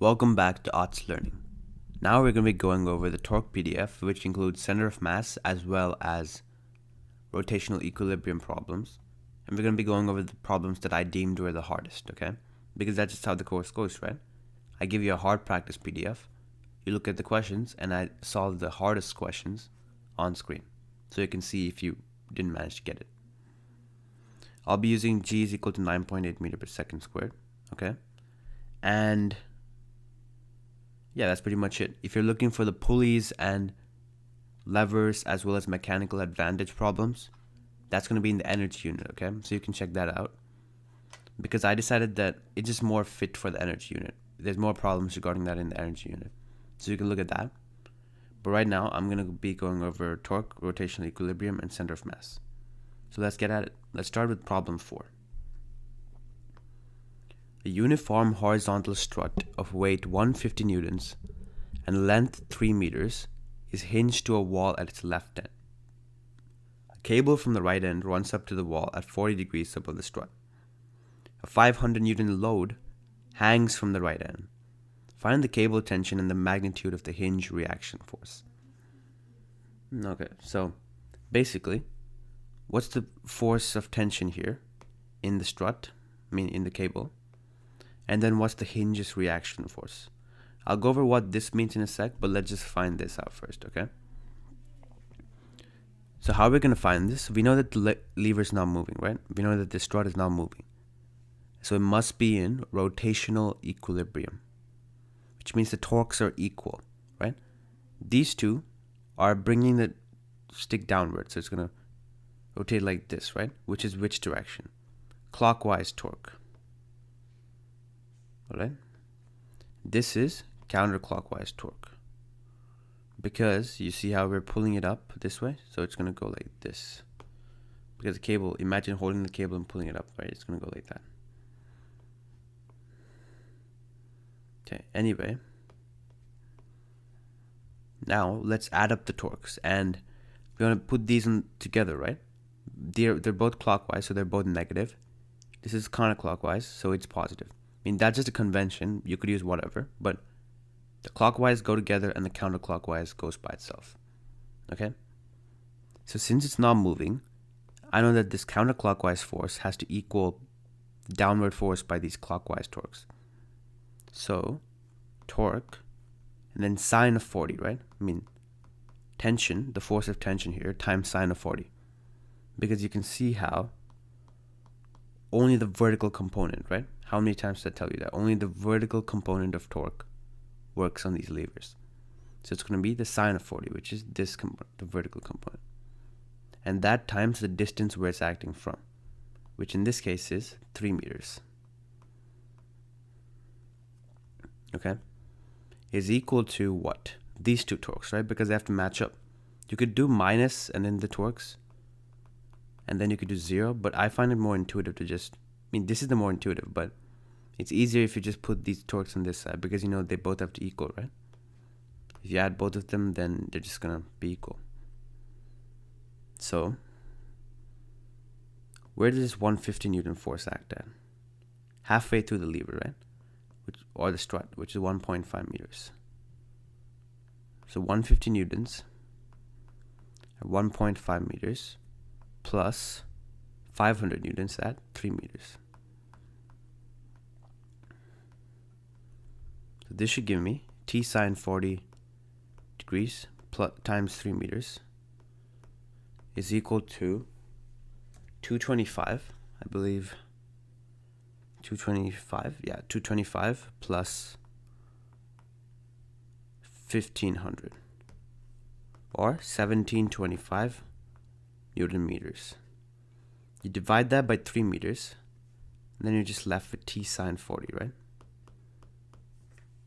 Welcome back to AUX Learning. Now we're going to be going over the torque PDF, which includes center of mass as well as rotational equilibrium problems. And we're going to be going over the problems that I deemed were the hardest, okay? Because that's just how the course goes, right? I give you a hard practice PDF, you look at the questions, and I solve the hardest questions on screen. So you can see if you didn't manage to get it. I'll be using G is equal to 9.8 meter per second squared, okay? And yeah, that's pretty much it. If you're looking for the pulleys and levers as well as mechanical advantage problems, that's going to be in the energy unit, okay? So you can check that out. Because I decided that it's just more fit for the energy unit. There's more problems regarding that in the energy unit. So you can look at that. But right now, I'm going to be going over torque, rotational equilibrium, and center of mass. So let's get at it. Let's start with problem 4. A uniform horizontal strut of weight 150 newtons and length 3 meters is hinged to a wall at its left end. A cable from the right end runs up to the wall at 40 degrees above the strut. A 500 newton load hangs from the right end. Find the cable tension and the magnitude of the hinge reaction force. Okay, so basically, what's the force of tension here in the strut, in the cable? And then what's the hinge's reaction force? I'll go over what this means in a sec, but let's just find this out first, okay? So how are we going to find this? We know that the lever is not moving, right? We know that the strut is not moving. So it must be in rotational equilibrium, which means the torques are equal, right? These two are bringing the stick downwards, so it's going to rotate like this, right? Which is which direction? Clockwise torque. Alright? This is counterclockwise torque. Because you see how we're pulling it up this way? So it's going to go like this. Because the cable, imagine holding the cable and pulling it up, right? It's going to go like that. Okay, anyway. Now, let's add up the torques. And we're going to put these in together, right? They're both clockwise, so they're both negative. This is counterclockwise, so it's positive. That's just a convention. You could use whatever, but the clockwise go together and the counterclockwise goes by itself. Okay? So since it's not moving, I know that this counterclockwise force has to equal downward force by these clockwise torques. So, torque, and then sine of 40, right? Tension, the force of tension here, times sine of 40. Because you can see how only the vertical component, right? How many times did I tell you that? Only the vertical component of torque works on these levers. So it's going to be the sine of 40, which is this component, the vertical component. And that times the distance where it's acting from, which in this case is 3 meters. Okay? Is equal to what? These two torques, right? Because they have to match up. You could do minus and then the torques, and then you could do 0, but I find it more intuitive to just, this is the more intuitive, but it's easier if you just put these torques on this side because you know they both have to equal, right? If you add both of them, then they're just going to be equal. So, where does this 150 Newton force act at? Halfway through the lever, right? Or the strut, which is 1.5 meters. So 150 newtons at 1.5 meters plus 500 newtons at 3 meters. So this should give me T sine 40 degrees plus, times 3 meters is equal to 225, I believe. 225 plus 1500 or 1725 Newton meters. You divide that by 3 meters, and then you're just left with T sine 40, right?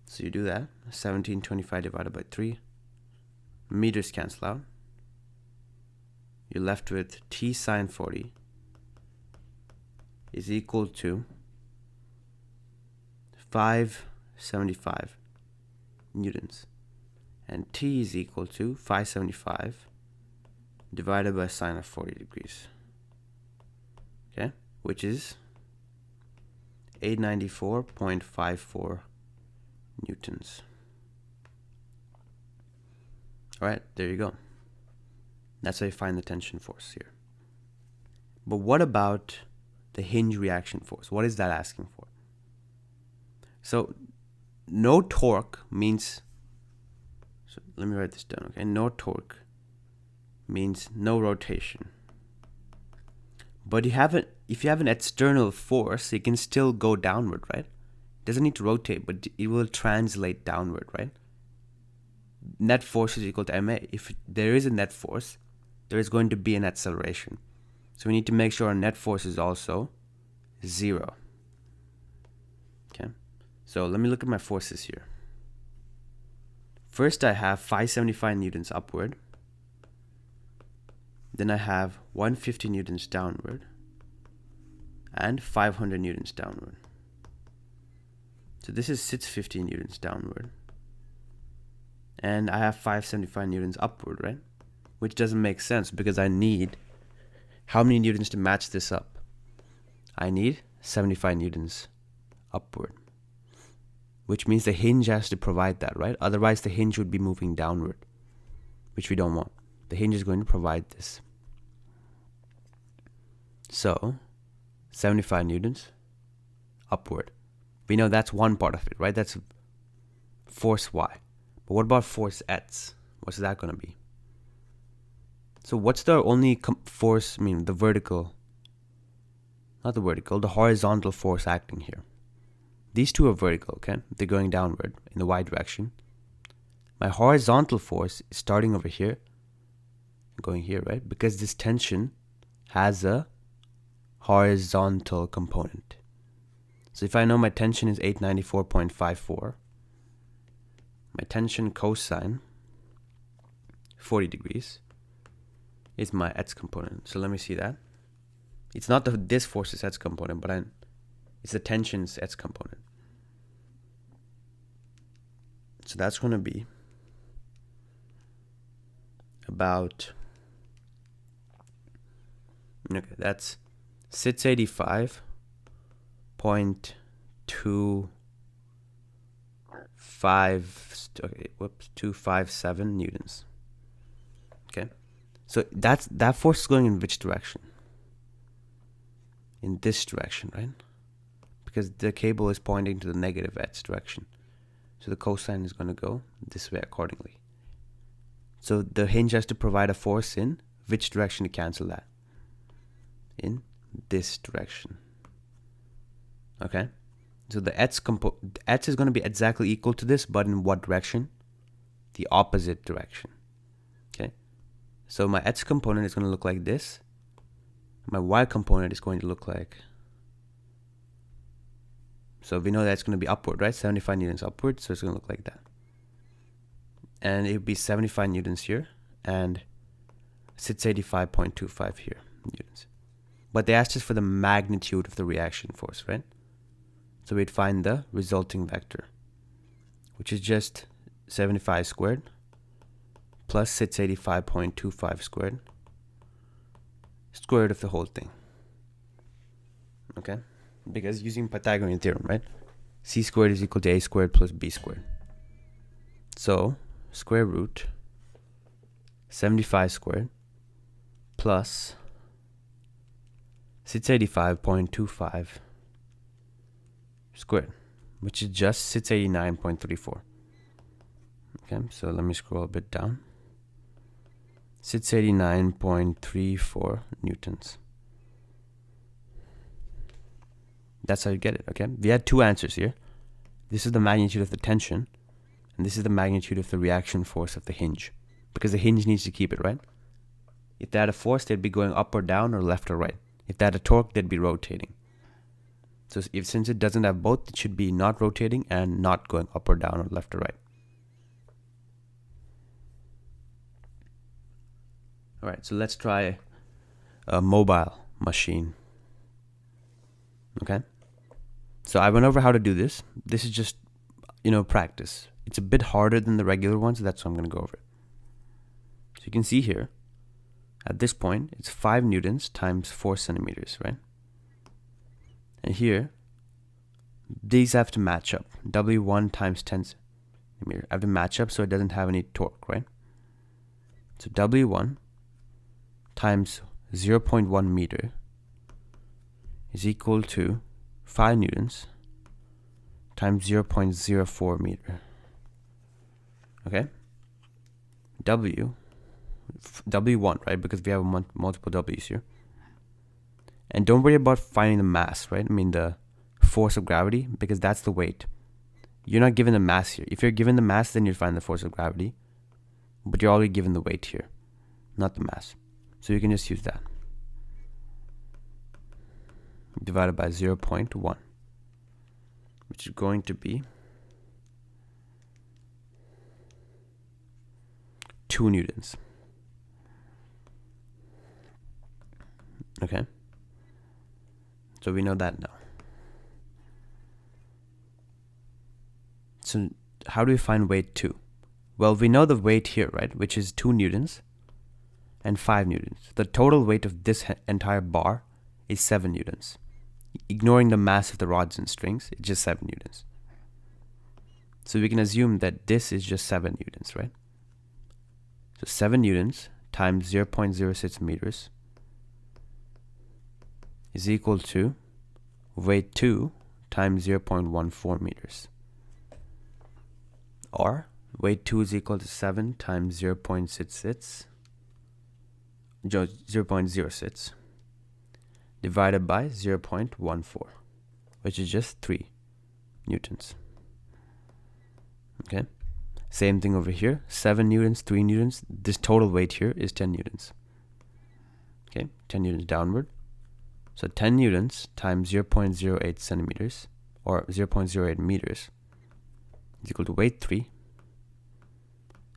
So you do that, 1725 divided by 3, meters cancel out. You're left with T sine 40 is equal to 575 newtons, and T is equal to 575 divided by sine of 40 degrees, okay, which is 894.54 newtons. All right, there you go. That's how you find the tension force here. But what about the hinge reaction force? What is that asking for? So no torque means, so let me write this down, okay? No torque means no rotation. But if you have an external force, it can still go downward, right? It doesn't need to rotate, but it will translate downward, right? Net force is equal to ma. If there is a net force, there is going to be an acceleration. So we need to make sure our net force is also 0. Okay, so let me look at my forces here. First I have 575 newtons upward. Then I have 150 newtons downward and 500 newtons downward. So this is 650 newtons downward. And I have 575 newtons upward, right? Which doesn't make sense because I need how many newtons to match this up? I need 75 newtons upward, which means the hinge has to provide that, right? Otherwise the hinge would be moving downward, which we don't want. The hinge is going to provide this. So 75 newtons upward. We know that's one part of it, right? That's force Y. But what about force X? What's that going to be? So what's the only force, the vertical, not the vertical, the horizontal force acting here? These two are vertical, okay? They're going downward in the Y direction. My horizontal force is starting over here, going here, right? Because this tension has a horizontal component. So if I know my tension is 894.54, my tension cosine 40 degrees is my X component. So let me see that. It's not this force's X component, but it's the tension's X component. So that's going to be about, okay, that's 257 newtons. Okay, so that force is going in which direction? In this direction, right? Because the cable is pointing to the negative X direction. So the cosine is going to go this way accordingly. So the hinge has to provide a force in which direction to cancel that? In this direction. Okay? So the X is going to be exactly equal to this, but in what direction? The opposite direction. Okay? So my X component is going to look like this. My Y component is going to look like, so we know that's going to be upward, right? 75 newtons upward, so it's going to look like that. And it would be 75 newtons here and 685.25 here, newtons. But they asked us for the magnitude of the reaction force, right? So we'd find the resulting vector, which is just 75 squared plus 685.25 squared, square root of the whole thing. Okay? Because using Pythagorean theorem, right? C squared is equal to A squared plus B squared. So square root 75 squared plus 685.25 squared, which is just 689.34. Okay, so let me scroll a bit down. 689.34 newtons. That's how you get it, okay? We had two answers here. This is the magnitude of the tension, and this is the magnitude of the reaction force of the hinge, because the hinge needs to keep it, right? If they had a force, they'd be going up or down or left or right. If they had a torque, they'd be rotating. So since it doesn't have both, it should be not rotating and not going up or down or left or right. All right, so let's try a mobile machine. Okay? So I went over how to do this. This is just, practice. It's a bit harder than the regular ones, so that's why I'm going to go over it. So you can see here, at this point, it's 5 newtons times 4 centimeters, right? And here, these have to match up. W1 times 10 centimeter have to match up so it doesn't have any torque, right? So W1 times 0.1 meter is equal to 5 newtons times 0.04 meter. Okay? W1, right? Because we have multiple W's here. And don't worry about finding the mass, right? I mean the force of gravity, because that's the weight. You're not given the mass here. If you're given the mass, then you'd find the force of gravity. But you're already given the weight here, not the mass. So you can just use that. Divided by 0.1, which is going to be 2 newtons. Okay? So we know that now. So how do we find weight 2? Well, we know the weight here, right? Which is 2 newtons and 5 newtons. The total weight of this entire bar is 7 newtons. Ignoring the mass of the rods and strings, it's just 7 newtons. So we can assume that this is just 7 newtons, right? So 7 newtons times 0.06 meters is equal to weight 2 times 0.14 meters. Or weight 2 is equal to 7 times 0.06 divided by 0.14, which is just 3 newtons. Okay? Same thing over here. 7 newtons, 3 newtons. This total weight here is 10 newtons. Okay? 10 newtons downward. So 10 newtons times 0.08 centimeters, or 0.08 meters, is equal to weight 3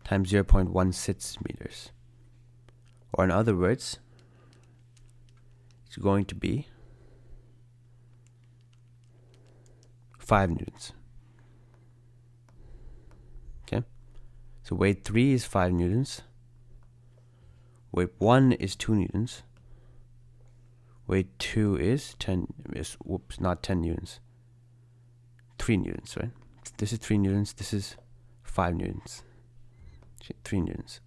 times 0.16 meters. Or in other words, it's going to be 5 newtons. Okay? So weight 3 is 5 newtons. Weight 1 is 2 newtons. Weight 2 is not 10 newtons. 3 newtons, right? This is 3 newtons. This is 5 newtons. 3 newtons.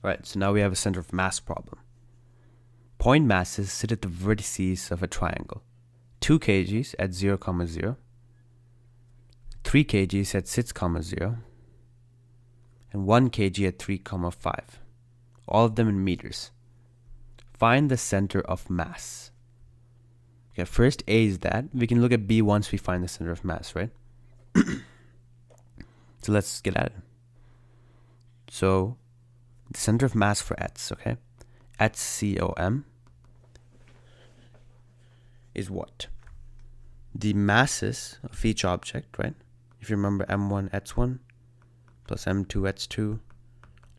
Alright, so now we have a center of mass problem. Point masses sit at the vertices of a triangle. 2 kgs at 0, 0, 3 kgs at 6, 0, and 1 kg at 3, 5. All of them in meters. Find the center of mass. Okay, first A is that. We can look at B once we find the center of mass, right? So let's get at it. So the center of mass for ETS, okay? ETS is what? The masses of each object, right? If you remember M1 ETS1 plus M2 ETS2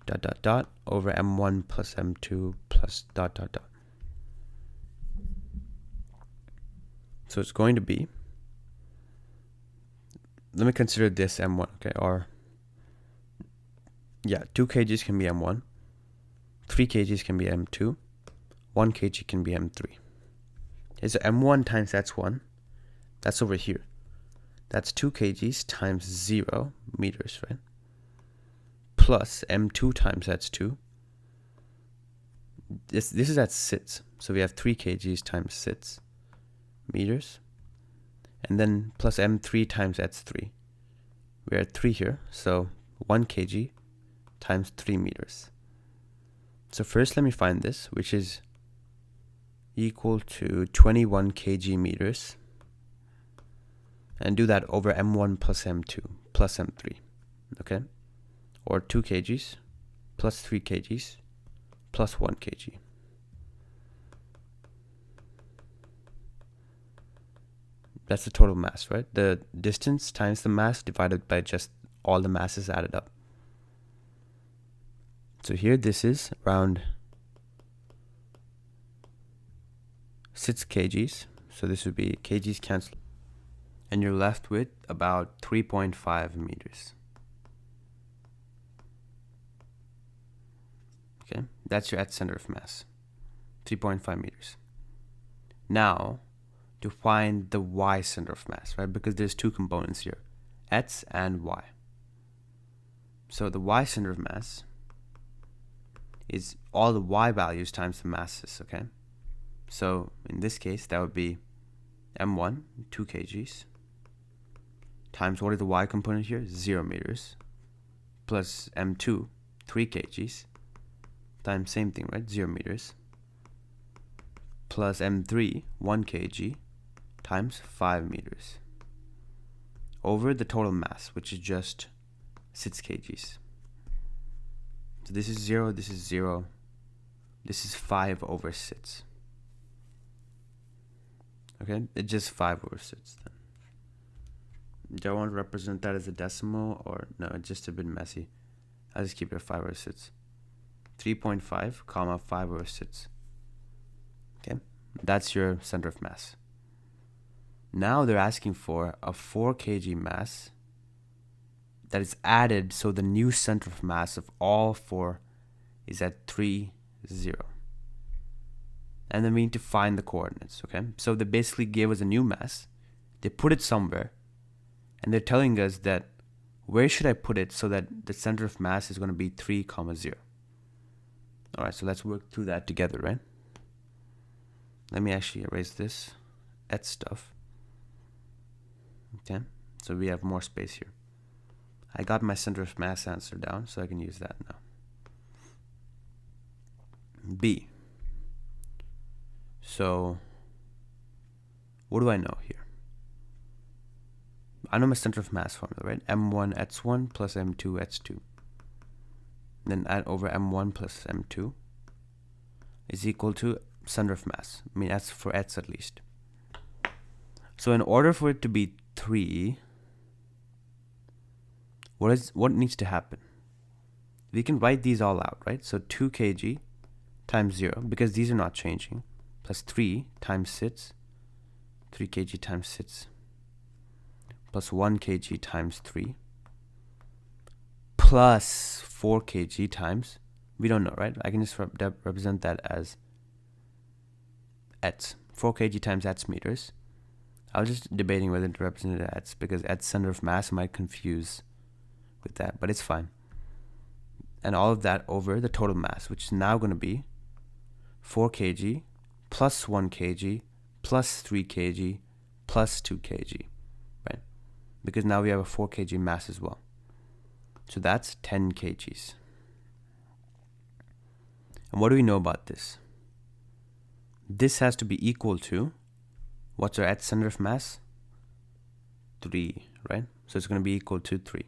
dot dot dot over M1 plus M2 plus dot dot dot. So it's going to be, let me consider this M1, okay, or, yeah, 2 kgs can be M1, 3 kgs can be M2, 1 kg can be M3. Okay, so M1 times ETS1, that's over here. That's 2 kgs times 0 meters, right? Plus M2 times ETS2. This is at sits, so we have 3 kgs times sits meters, and then plus M3 times ETS3. We're at 3 here, so 1 kg times 3 meters. So first let me find this, which is equal to 21 kg meters, and do that over M1 plus M2 plus M3, okay? Or 2 kgs plus 3 kgs plus 1 kg. That's the total mass, right? The distance times the mass divided by just all the masses added up. So here this is around 6 kgs. So this would be kgs cancel. And you're left with about 3.5 meters. Okay, that's your at center of mass. 3.5 meters. Now, to find the y center of mass, right? Because there's two components here, x and y. So the y center of mass is all the y values times the masses, okay? So in this case, that would be m1, 2 kgs, times what is the y component here? 0 meters, plus m2, 3 kgs, times same thing, right? 0 meters, plus m3, 1 kg, times 5 meters, over the total mass, which is just 6 kgs. So this is 0, this is 0, this is 5 over 6. Okay, it's just 5 over 6 then. Do I want to represent that as a decimal, or no, it's just a bit messy. I'll just keep it 5 over 6. 3.5 comma 5 over 6. Okay, that's your center of mass. Now they're asking for a 4 kg mass that is added, so the new center of mass of all 4 is at 3, 0. And then we need to find the coordinates, okay? So they basically gave us a new mass, they put it somewhere, and they're telling us that where should I put it so that the center of mass is going to be 3, 0. Alright, so let's work through that together, right? Let me actually erase this at stuff. Okay, so we have more space here. I got my center of mass answer down, so I can use that now. B. So, what do I know here? I know my center of mass formula, right? m1 x1 plus m2 x2. Then add over m1 plus m2 is equal to center of mass. I mean, that's for x at least. So in order for it to be 3, what needs to happen? We can write these all out, right? So 2 kg times 0, because these are not changing, plus 3 times 6, 3 kg times 6, plus 1 kg times 3, plus 4 kg times, we don't know, right? I can just represent that as x. 4 kg times x meters. I was just debating whether to represent it as because at center of mass might confuse with that, but it's fine. And all of that over the total mass, which is now going to be 4 kg plus 1 kg plus 3 kg plus 2 kg, right? Because now we have a 4 kg mass as well. So that's 10 kgs. And what do we know about this? This has to be equal to, what's our at center of mass? 3, right? So it's going to be equal to 3.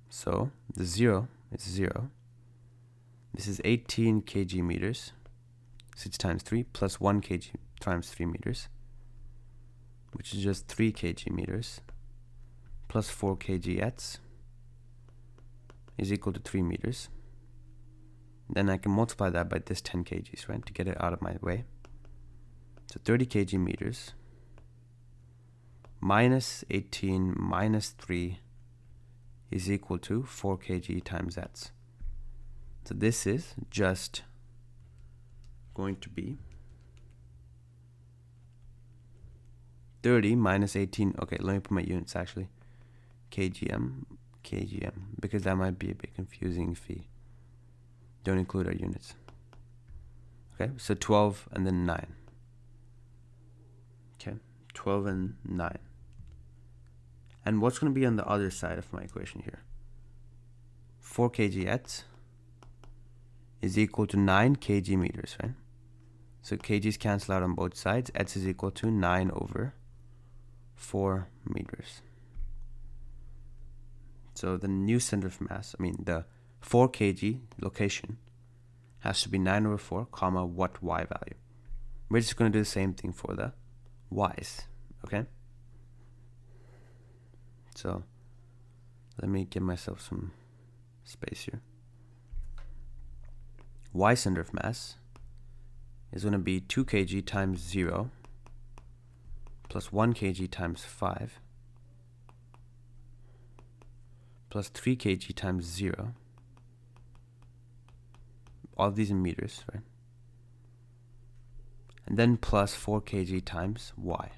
So the 0 is 0. This is 18 kg meters. 6 times 3 plus 1 kg times 3 meters, which is just 3 kg meters, plus 4 kg x is equal to 3 meters. Then I can multiply that by this 10 kgs, right, to get it out of my way. So 30 kg meters minus 18 minus 3 is equal to 4 kg times x. So this is just going to be 30 minus 18. Okay, let me put my units actually. kgm, because that might be a bit confusing if we don't include our units. Okay, so 12 and then 9. Okay, 12 and 9. And what's going to be on the other side of my equation here? 4 kg x is equal to 9 kg meters, right? So kgs cancel out on both sides. X is equal to 9 over 4 meters. So the new center of mass, the 4 kg location has to be 9 over 4, comma, what y value? We're just going to do the same thing for the y's, okay? So let me give myself some space here. Y center of mass is going to be 2 kg times 0 plus 1 kg times 5 plus 3 kg times 0. All of these in meters, right? and then plus 4 kg times y.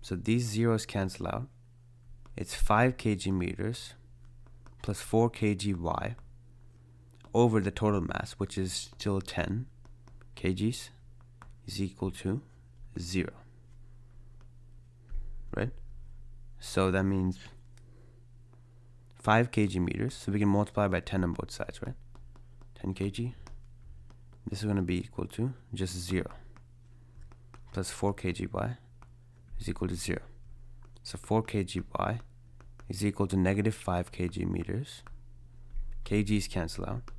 So these zeros cancel out. It's 5 kg meters plus 4 kg y over the total mass, which is still 10 kgs, is equal to 0. Right? So that means 5 kg meters. So we can multiply by 10 on both sides, right? 10 kg. This is going to be equal to just 0. Plus 4 kg y is equal to 0. So 4 kg y is equal to negative 5 kg meters. Kg's cancel out.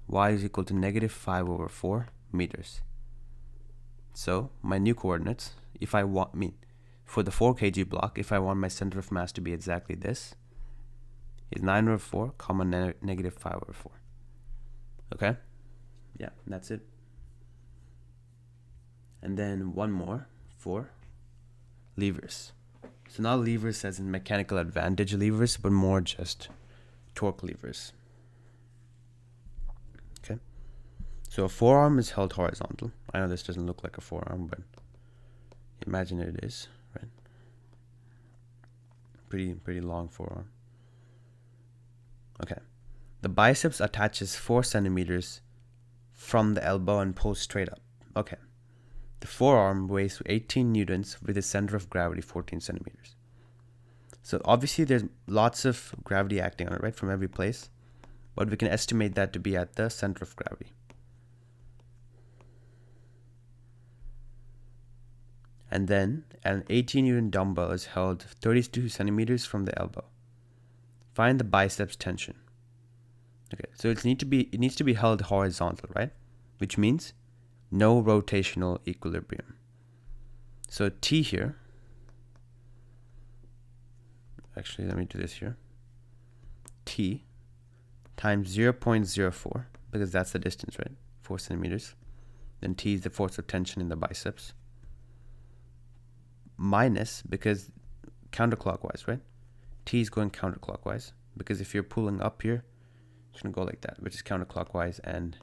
Y is equal to negative 5 over 4 meters. So my new coordinates, if I want, for the 4 kg block, if I want my center of mass to be exactly this, is 9 over 4, comma negative 5 over 4. Okay? Yeah, that's it. And then one more for levers. So not levers as in mechanical advantage levers, but more just torque levers. Okay? So a forearm is held horizontal. I know this doesn't look like a forearm, but imagine it is, right? Pretty long forearm. Okay. The biceps attaches 4 centimeters from the elbow and pulls straight up. Okay. The forearm weighs 18 newtons with a center of gravity 14 centimeters. So obviously there's lots of gravity acting on it, right, from every place. But we can estimate that to be at the center of gravity. And then an 18 newton dumbbell is held 32 centimeters from the elbow. Find the biceps tension. Okay, so it needs to be held horizontal, right? Which means no rotational equilibrium. So T here, actually let me do this here. T times 0.04, because that's the distance, right? 4 centimeters. Then T is the force of tension in the biceps. Minus, because counterclockwise, right? T is going counterclockwise, because if you're pulling up here, it's going to go like that, which is counterclockwise, and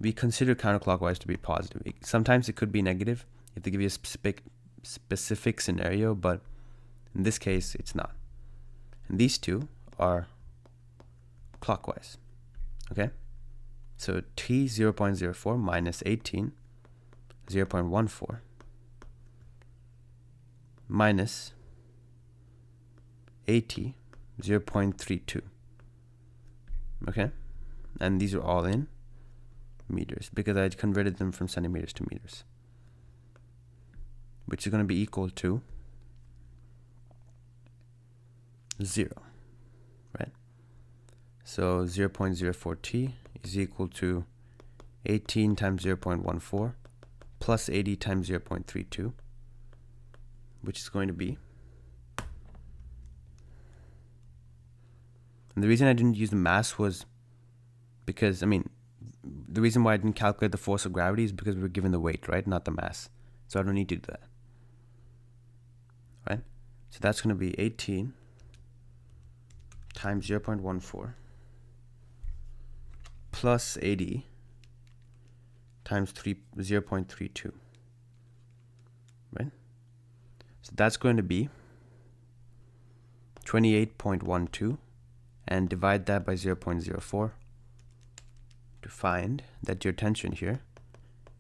we consider counterclockwise to be positive. Sometimes it could be negative if they give you a specific scenario, but in this case, it's not. And these two are clockwise, okay? So T 0.04 minus 18, 0.14, minus AT 0.32. Okay, and these are all in meters because I converted them from centimeters to meters, which is going to be equal to 0, right? So 0.04 T is equal to 18 times 0.14 plus 80 times 0.32, which is going to be, and the reason I didn't use the mass was because, the reason why I didn't calculate the force of gravity is because we were given the weight, right? Not the mass. So I don't need to do that. Right? So that's going to be 18 times 0.14 plus 80 times 0.32. Right? So that's going to be 28.12, and divide that by 0.04 to find that your tension here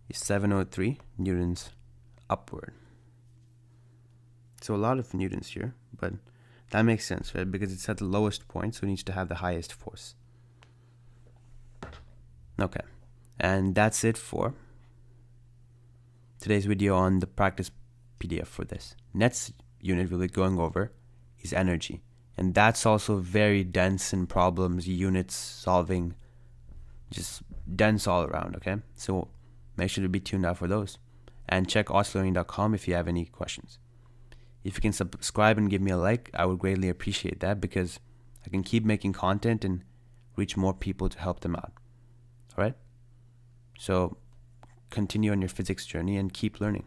is 703 newtons upward. So a lot of newtons here, but that makes sense, right? Because it's at the lowest point, so it needs to have the highest force. Okay, and that's it for today's video on the practice PDF for this. Next unit we'll be going over is energy. And that's also very dense in problems, units, solving, just dense all around, okay? So make sure to be tuned out for those. And check auslearning.com if you have any questions. If you can subscribe and give me a like, I would greatly appreciate that because I can keep making content and reach more people to help them out. All right? So continue on your physics journey and keep learning.